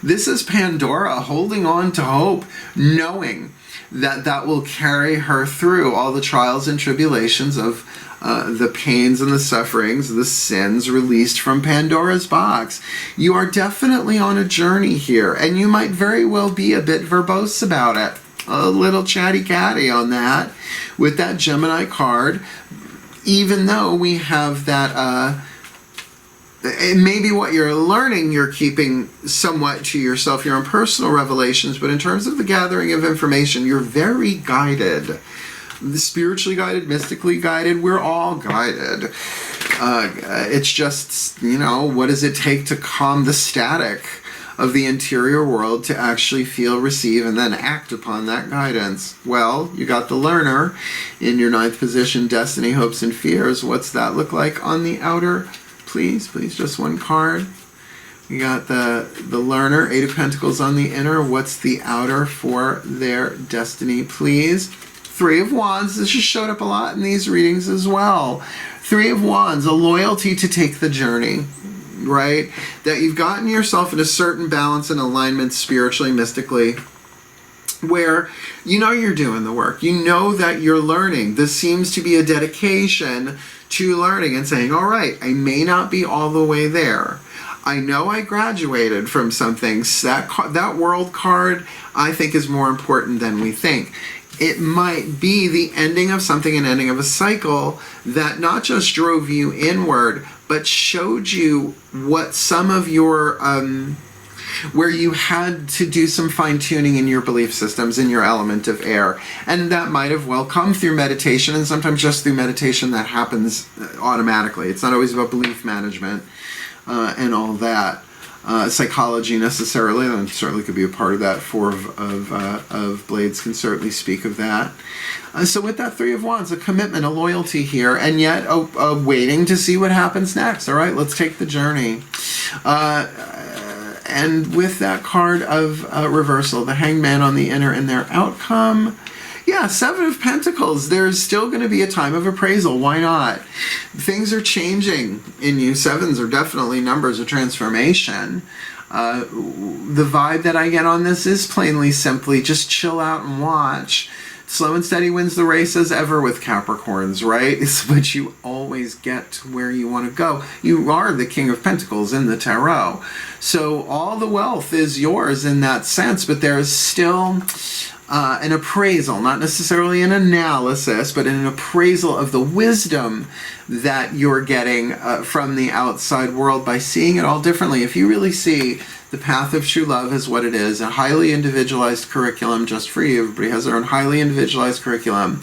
This is Pandora holding on to hope, knowing that that will carry her through all the trials and tribulations of the pains and the sufferings, the sins released from Pandora's box. You are definitely on a journey here, and you might very well be a bit verbose about it. A little chatty-catty on that with that Gemini card, even though we have that... maybe what you're learning, you're keeping somewhat to yourself, your own personal revelations, but in terms of the gathering of information, you're very guided. Spiritually guided, mystically guided, we're all guided. It's just, what does it take to calm the static of the interior world to actually feel, receive, and then act upon that guidance? Well, you got the learner in your 9th position, destiny, hopes, and fears. What's that look like on the outer? Please, just one card. You got the learner, 8 of Pentacles on the inner. What's the outer for their destiny, please? 3 of Wands. This just showed up a lot in these readings as well. 3 of Wands, a loyalty to take the journey. right? That you've gotten yourself in a certain balance and alignment spiritually, mystically, where you know you're doing the work. You know that you're learning. This seems to be a dedication to learning and saying, all right, I may not be all the way there. I know I graduated from some things. That world card, I think, is more important than we think. It might be the ending of something, an ending of a cycle that not just drove you inward, but showed you what some of your, where you had to do some fine-tuning in your belief systems, in your element of air. And that might have well come through meditation, and sometimes just through meditation that happens automatically. It's not always about belief management and all that. Psychology necessarily, and certainly could be a part of that. Four of Blades can certainly speak of that. So with that Three of Wands, a commitment, a loyalty here, and yet a waiting to see what happens next. All right, let's take the journey. And with that card of reversal, the Hanged Man on the inner and their outcome. Yeah, Seven of Pentacles. There's still going to be a time of appraisal. Why not? Things are changing in you. Sevens are definitely numbers of transformation. The vibe that I get on this is plainly simply just chill out and watch. Slow and steady wins the race as ever with Capricorns, right? It's what you always get to where you want to go. You are the King of Pentacles in the Tarot. So all the wealth is yours in that sense, but there is still an appraisal, not necessarily an analysis, but an appraisal of the wisdom that you're getting from the outside world by seeing it all differently. If you really see the path of true love as what it is, a highly individualized curriculum just for you. Everybody has their own highly individualized curriculum.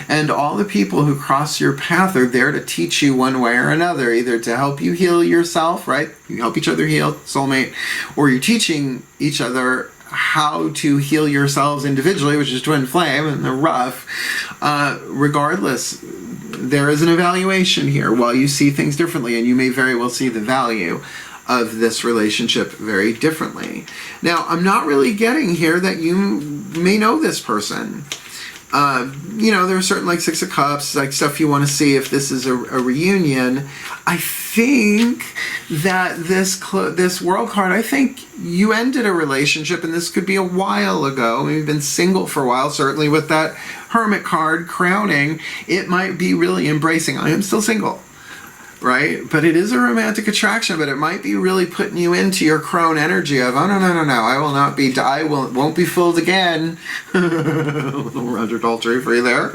And all the people who cross your path are there to teach you one way or another, either to help you heal yourself, right? You help each other heal, soulmate, or you're teaching each other how to heal yourselves individually, which is twin flame and the rough. Regardless, there is an evaluation here while you see things differently, and you may very well see the value of this relationship very differently. Now, I'm not really getting here that you may know this person. You know, there are certain, like, Six of Cups, like stuff you want to see if this is a reunion. I think that this world card, I think you ended a relationship, and this could be a while ago. Maybe you've been single for a while, certainly with that Hermit card crowning. It might be really embracing, I am still single. Right? But it is a romantic attraction, but it might be really putting you into your crone energy of, oh, no, I will not be, won't be fooled again. A little Roger Daltrey for you there.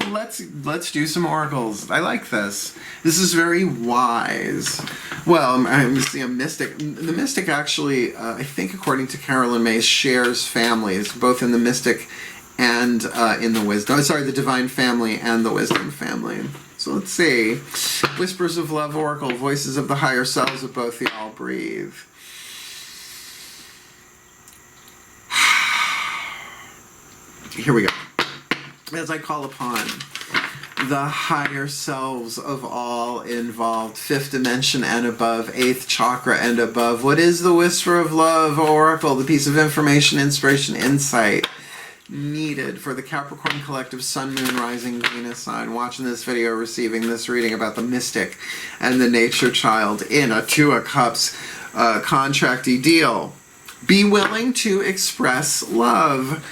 Let's do some oracles. I like this. This is very wise. Well, I'm seeing a mystic. The mystic actually, I think according to Carolyn May, shares families, both in the mystic and in the wisdom. Sorry, the divine family and the wisdom family. So let's see. Whispers of Love Oracle, voices of the higher selves of both y'all. Breathe. Here we go. As I call upon the higher selves of all involved, fifth dimension and above, eighth chakra and above, what is the Whisper of Love Oracle, the piece of information, inspiration, insight needed for the Capricorn collective Sun, Moon, Rising, Venus sign, watching this video, receiving this reading about the mystic and the nature child in a Two of Cups contracty deal? Be willing to express love.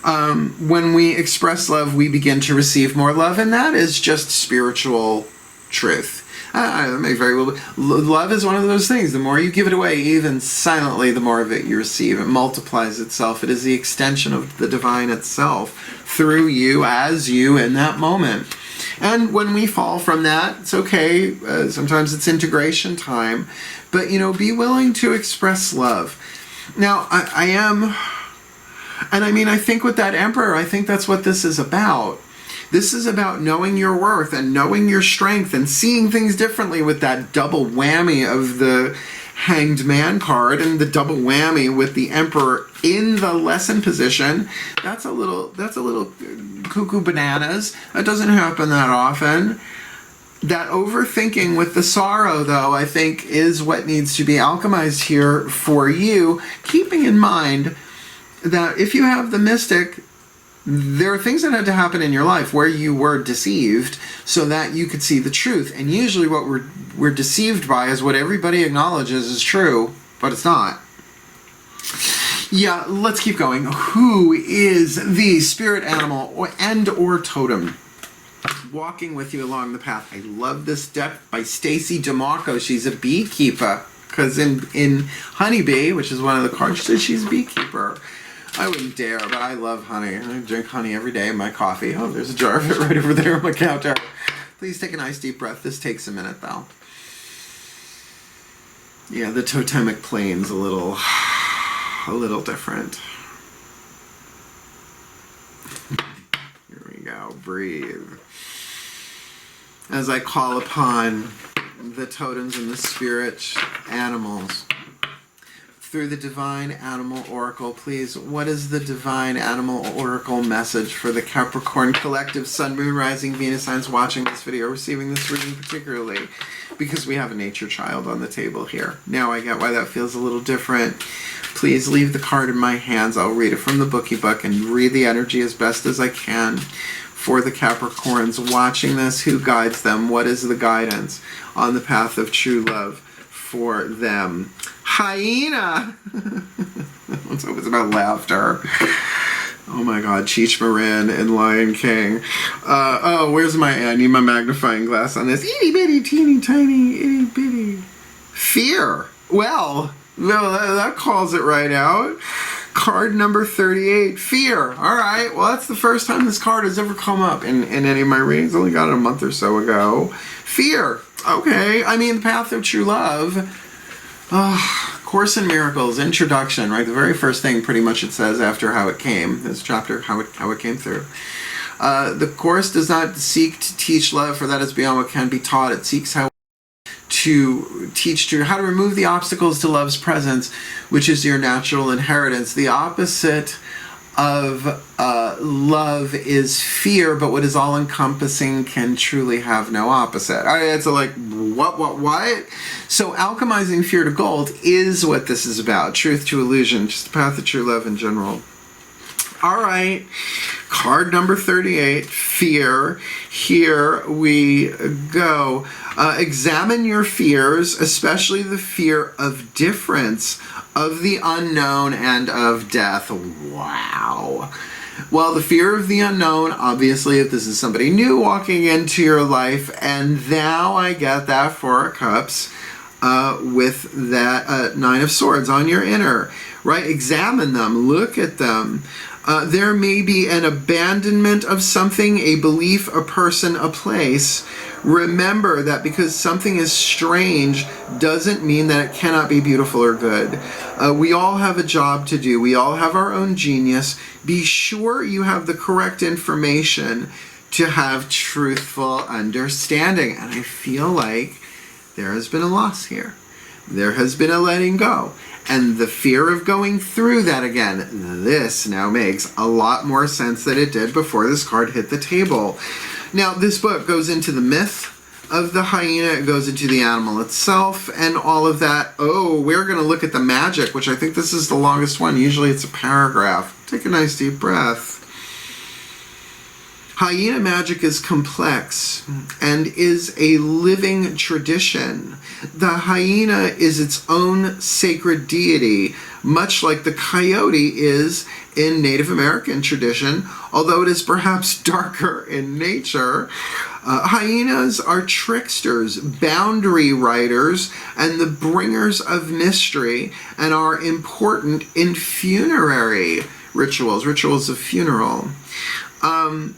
When we express love, we begin to receive more love, and that is just spiritual truth. It may very well be. Love is one of those things. The more you give it away, even silently, the more of it you receive. It multiplies itself. It is the extension of the divine itself through you, as you, in that moment. And when we fall from that, it's okay. Sometimes it's integration time. But, you know, be willing to express love. Now, I am... And I mean, I think with that Emperor, I think that's what this is about. This is about knowing your worth and knowing your strength and seeing things differently with that double whammy of the Hanged Man card and the double whammy with the Emperor in the lesson position. That's a little cuckoo bananas. That doesn't happen that often. That overthinking with the sorrow, though, I think is what needs to be alchemized here for you, keeping in mind that if you have the mystic, there are things that had to happen in your life where you were deceived so that you could see the truth. And usually what we're deceived by is what everybody acknowledges is true, but it's not. Yeah, let's keep going. Who is the spirit animal or totem walking with you along the path? I love this deck by Stacy DeMarco. She's a beekeeper, because in Honeybee, which is one of the cards, says she's a beekeeper. I wouldn't dare, but I love honey. I drink honey every day in my coffee. Oh, there's a jar of it right over there on my counter. Please take a nice deep breath. This takes a minute, though. Yeah, the totemic plane's a little different. Here we go. Breathe. As I call upon the totems and the spirit animals through the Divine Animal Oracle, please, what is the Divine Animal Oracle message for the Capricorn Collective Sun, Moon, Rising, Venus signs watching this video, receiving this reading particularly? Because we have a nature child on the table here. Now I get why that feels a little different. Please leave the card in my hands. I'll read it from the bookie book and read the energy as best as I can for the Capricorns watching this. Who guides them? What is the guidance on the path of true love for them? Hyena! Let's hope it's about laughter. Oh my god, Cheech Marin and Lion King. Oh, where's I need my magnifying glass on this. Itty bitty, teeny tiny, itty bitty. Fear. Well, that calls it right out. Card number 38, Fear. Alright, well that's the first time this card has ever come up in any of my readings. Only got it a month or so ago. Fear. Okay, I mean, the path of true love. Course in Miracles, introduction, right? The very first thing pretty much it says after how it came, this chapter, how it came through. The Course does not seek to teach love, for that is beyond what can be taught. It seeks how to teach how to remove the obstacles to love's presence, which is your natural inheritance. The opposite of love is fear, but what is all-encompassing can truly have no opposite. It's like, what? So alchemizing fear to gold is what this is about. Truth to illusion, just the path of true love in general. All right, card number 38, Fear. Here we go. Examine your fears, especially the fear of difference, of the unknown, and of death. Wow. Well, the fear of the unknown, obviously, if this is somebody new walking into your life, and now I get that Four of Cups with that Nine of Swords on your inner, right? Examine them, look at them. There may be an abandonment of something, a belief, a person, a place. Remember that because something is strange doesn't mean that it cannot be beautiful or good. We all have a job to do. We all have our own genius. Be sure you have the correct information to have truthful understanding. And I feel like there has been a loss here. There has been a letting go. And the fear of going through that again, this now makes a lot more sense than it did before this card hit the table. Now, this book goes into the myth of the hyena, it goes into the animal itself, and all of that. Oh, we're going to look at the magic, which I think this is the longest one. Usually it's a paragraph. Take a nice deep breath. Hyena magic is complex and is a living tradition. The hyena is its own sacred deity, much like the coyote is in Native American tradition, although it is perhaps darker in nature. Hyenas are tricksters, boundary riders, and the bringers of mystery, and are important in funerary rituals of funeral.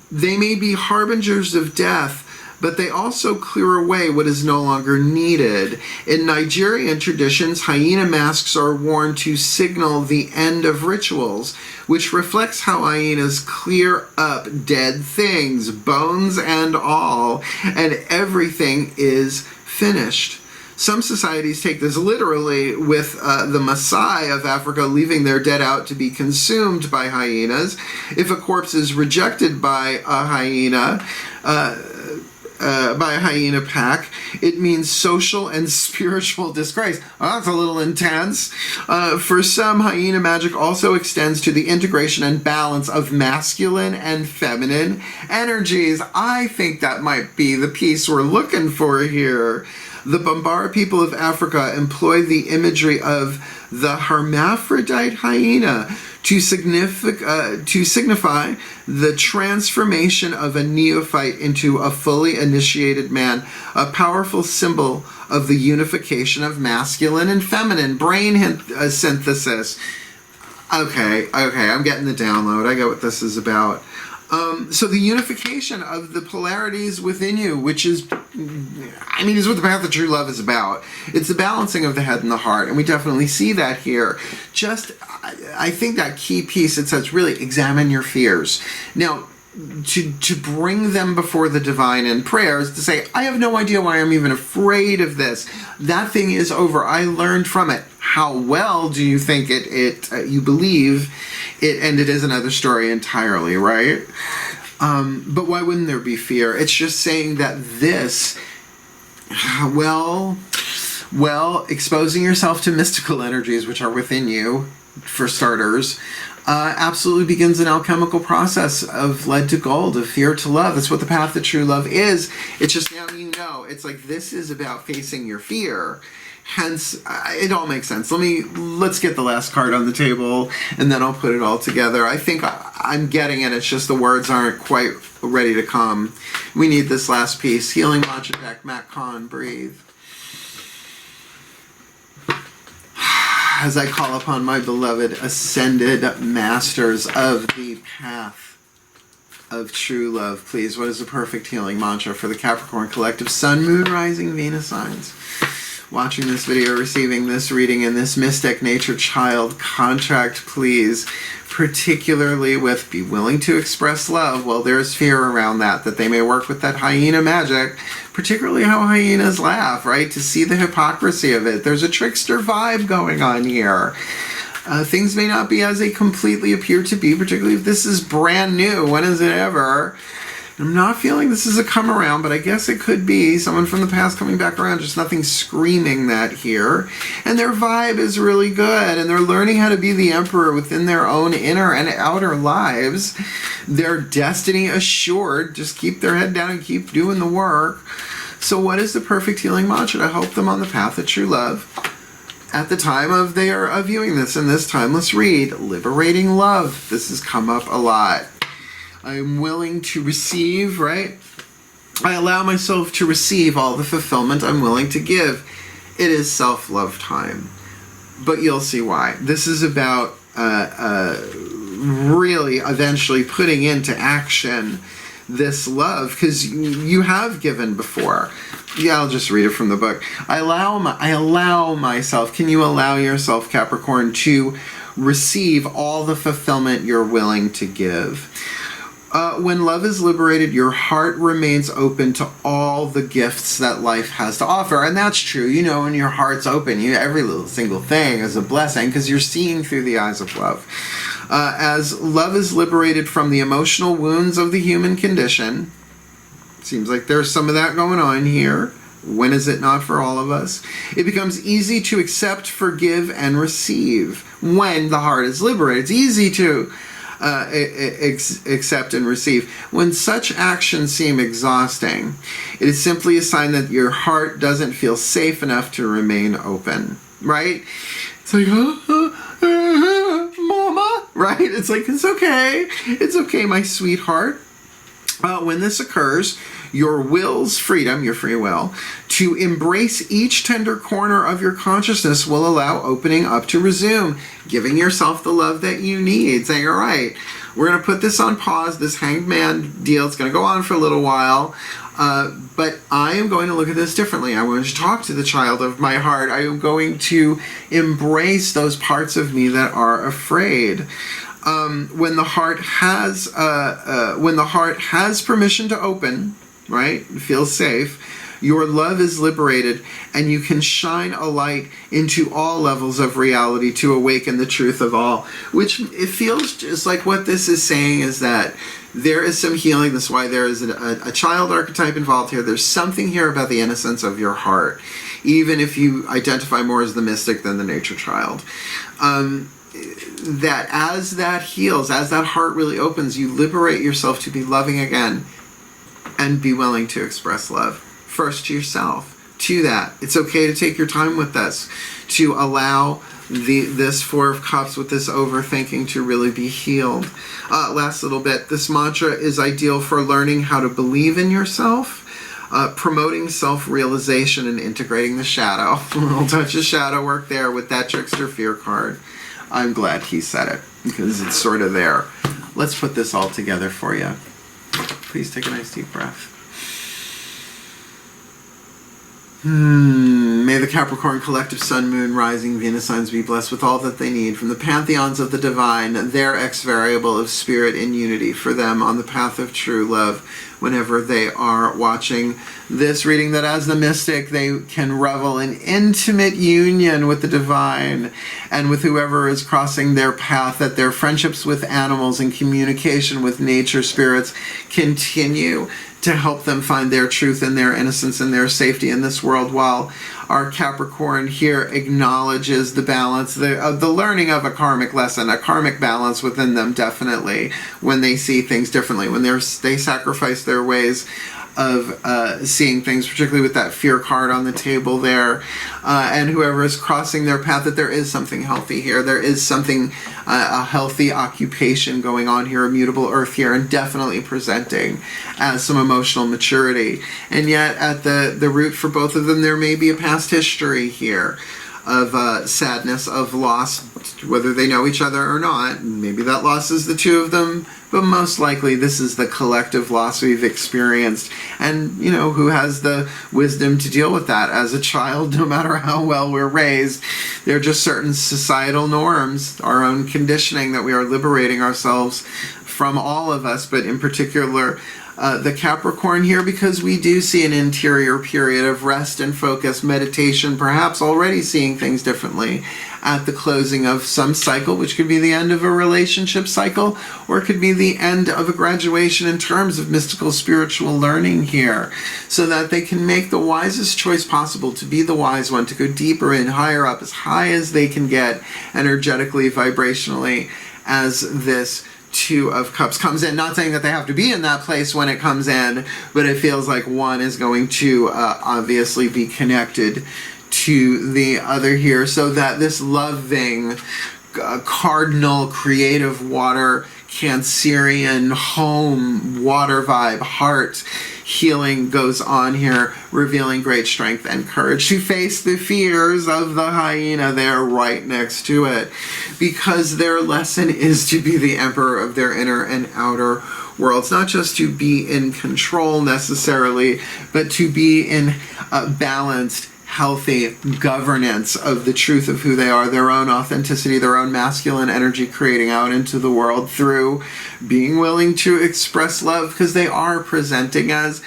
They may be harbingers of death, but they also clear away what is no longer needed. In Nigerian traditions, hyena masks are worn to signal the end of rituals, which reflects how hyenas clear up dead things, bones and all, and everything is finished. Some societies take this literally, with the Maasai of Africa leaving their dead out to be consumed by hyenas. If a corpse is rejected by a hyena, by a hyena pack. It means social and spiritual disgrace. Oh, that's a little intense. For some, hyena magic also extends to the integration and balance of masculine and feminine energies. I think that might be the piece we're looking for here. The Bambara people of Africa employ the imagery of the hermaphrodite hyena to signify the transformation of a neophyte into a fully initiated man, a powerful symbol of the unification of masculine and feminine. Brain synthesis. Okay, I'm getting the download. I get what this is about. So the unification of the polarities within you, which is, is what the path of true love is about. It's the balancing of the head and the heart, and we definitely see that here. I think that key piece, it says, really examine your fears. Now, to bring them before the divine in prayers, to say, I have no idea why I'm even afraid of this. That thing is over. I learned from it. How well do you think you believe it ended is another story entirely, right? But why wouldn't there be fear? It's just saying that this, well, exposing yourself to mystical energies which are within you, for starters, absolutely begins an alchemical process of lead to gold, of fear to love. That's what the path of true love is. It's just now you know. It's like this is about facing your fear. Hence, it all makes sense. Let's get the last card on the table, and then I'll put it all together. I think I'm getting it. It's just the words aren't quite ready to come. We need this last piece. Healing Mantra deck, Matt Kahn, breathe. As I call upon my beloved ascended masters of the path of true love, please, what is the perfect healing mantra for the Capricorn collective Sun, Moon, Rising, Venus signs? Watching this video, receiving this reading in this mystic nature child contract, please, particularly with be willing to express love. Well, there's fear around that they may work with that hyena magic, particularly how hyenas laugh, right? To see the hypocrisy of it. There's a trickster vibe going on here. Things may not be as they completely appear to be, particularly if this is brand new. When is it ever? I'm not feeling this is a come around, but I guess it could be someone from the past coming back around, just nothing screaming that here. And their vibe is really good, and they're learning how to be the emperor within their own inner and outer lives. Their destiny assured, just keep their head down and keep doing the work. So what is the perfect healing mantra to help them on the path of true love at the time of they are viewing this in this timeless read? Liberating love. This has come up a lot. I am willing to receive, right? I allow myself to receive all the fulfillment I'm willing to give. It is self-love time. But you'll see why. This is about really eventually putting into action this love, because you have given before. Yeah, I'll just read it from the book. I allow myself, can you allow yourself, Capricorn, to receive all the fulfillment you're willing to give? When love is liberated, your heart remains open to all the gifts that life has to offer. And that's true. You know, when your heart's open, every little single thing is a blessing because you're seeing through the eyes of love. As love is liberated from the emotional wounds of the human condition, seems like there's some of that going on here. When is it not for all of us? It becomes easy to accept, forgive, and receive when the heart is liberated. It's easy to accept and receive. When such actions seem exhausting, it is simply a sign that your heart doesn't feel safe enough to remain open, right? It's like, mama, right? It's like, it's okay, my sweetheart. When this occurs, your will's freedom, your free will, to embrace each tender corner of your consciousness will allow opening up to resume, giving yourself the love that you need, saying, all right, we're going to put this on pause, this hanged man deal, it's going to go on for a little while, but I am going to look at this differently. I'm going to talk to the child of my heart. I am going to embrace those parts of me that are afraid. When the heart has permission to open, right, feel safe, Your love is liberated, and you can shine a light into all levels of reality to awaken the truth of all. Which it feels just like what this is saying is that there is some healing. That's why there is a child archetype involved here. There's something here about the innocence of your heart, even if you identify more as the mystic than the nature child. That as that heals, as that heart really opens, you liberate yourself to be loving again and be willing to express love. First to yourself. To that. It's okay to take your time with this, to allow this Four of Cups with this overthinking to really be healed. Last little bit. This mantra is ideal for learning how to believe in yourself, promoting self-realization, and integrating the shadow. A little touch of shadow work there with that trickster fear card. I'm glad he said it, because it's sort of there. Let's put this all together for you. Please take a nice deep breath. May the Capricorn collective Sun, Moon, Rising, Venus signs be blessed with all that they need from the pantheons of the divine, their ex-variable of spirit in unity for them on the path of true love whenever they are watching this reading, that as the mystic they can revel in intimate union with the divine and with whoever is crossing their path, that their friendships with animals and communication with nature spirits continue to help them find their truth and their innocence and their safety in this world, while our Capricorn here acknowledges the balance, the learning of a karmic lesson, a karmic balance within them, definitely, when they see things differently, when they sacrifice their ways of seeing things, particularly with that fear card on the table there, and whoever is crossing their path, that there is something healthy here. There is something, a healthy occupation going on here, a mutable earth here, and definitely presenting as some emotional maturity. And yet at the root for both of them, there may be a past history here of sadness, of loss, whether they know each other or not. Maybe that loss is the two of them, but most likely this is the collective loss we've experienced. And, you know, who has the wisdom to deal with that as a child, no matter how well we're raised? There are just certain societal norms, our own conditioning, that we are liberating ourselves from, all of us, but in particular the Capricorn here, because we do see an interior period of rest and focus, meditation, perhaps already seeing things differently at the closing of some cycle, which could be the end of a relationship cycle, or it could be the end of a graduation in terms of mystical spiritual learning here, so that they can make the wisest choice possible to be the wise one, to go deeper in, higher up, as high as they can get energetically, vibrationally, as this Two of Cups comes in. Not saying that they have to be in that place when it comes in, but it feels like one is going to obviously be connected to the other here, so that this loving, cardinal, creative water, Cancerian, home, water vibe, heart healing goes on here, revealing great strength and courage to face the fears of the hyena there right next to it, because their lesson is to be the emperor of their inner and outer worlds, not just to be in control necessarily, but to be in balanced, healthy governance of the truth of who they are, their own authenticity, their own masculine energy creating out into the world through being willing to express love, because they are presenting as,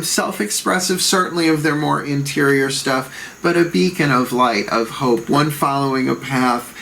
self-expressive, certainly of their more interior stuff, but a beacon of light, of hope, one following a path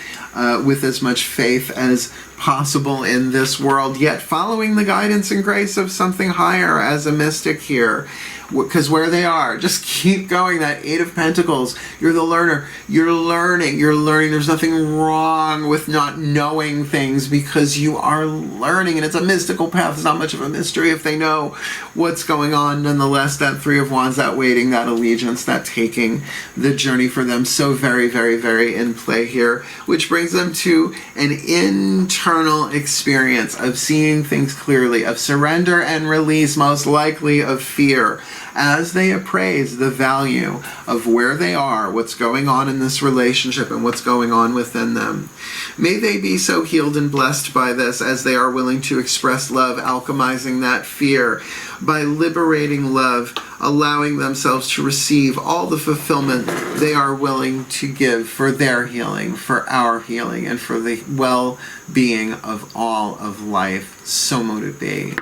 with as much faith as possible in this world, yet following the guidance and grace of something higher as a mystic here. Because where they are, just keep going. That Eight of Pentacles, you're the learner. You're learning. There's nothing wrong with not knowing things, because you are learning, and it's a mystical path. It's not much of a mystery if they know what's going on. Nonetheless, that Three of Wands, that waiting, that allegiance, that taking the journey for them, so very, very, very in play here, which brings them to an internal experience of seeing things clearly, of surrender and release, most likely of fear, as they appraise the value of where they are, what's going on in this relationship, and what's going on within them. May they be so healed and blessed by this, as they are willing to express love, alchemizing that fear by liberating love, allowing themselves to receive all the fulfillment they are willing to give for their healing, for our healing, and for the well-being of all of life. So mote it be.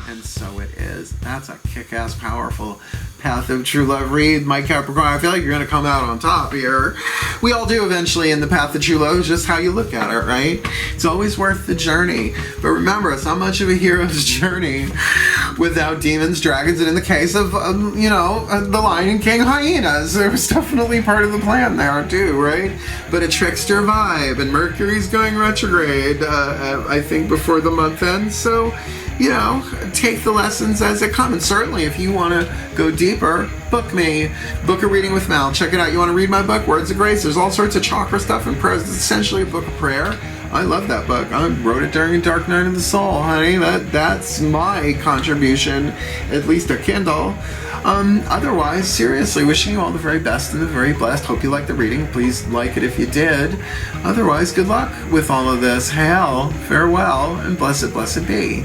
And so it is. That's a kick-ass, powerful Path of True Love read, my Capricorn. I feel like you're going to come out on top here. We all do eventually in the Path of True Love. It's just how you look at it, right? It's always worth the journey. But remember, it's not much of a hero's journey without demons, dragons, and in the case of, the Lion King hyenas, there was definitely part of the plan there too, right? But a trickster vibe, and Mercury's going retrograde, I think, before the month ends. So, take the lessons as they come. And certainly if you want to go deeper, book me. Book a reading with Mal. Check it out. You want to read my book, Words of Grace? There's all sorts of chakra stuff and prayers. It's essentially a book of prayer. I love that book. I wrote it during a dark night of the soul, honey. That's my contribution, at least to Kindle. Otherwise, seriously, wishing you all the very best and the very blessed. Hope you liked the reading. Please like it if you did. Otherwise, good luck with all of this. Hail, farewell, and blessed, blessed be.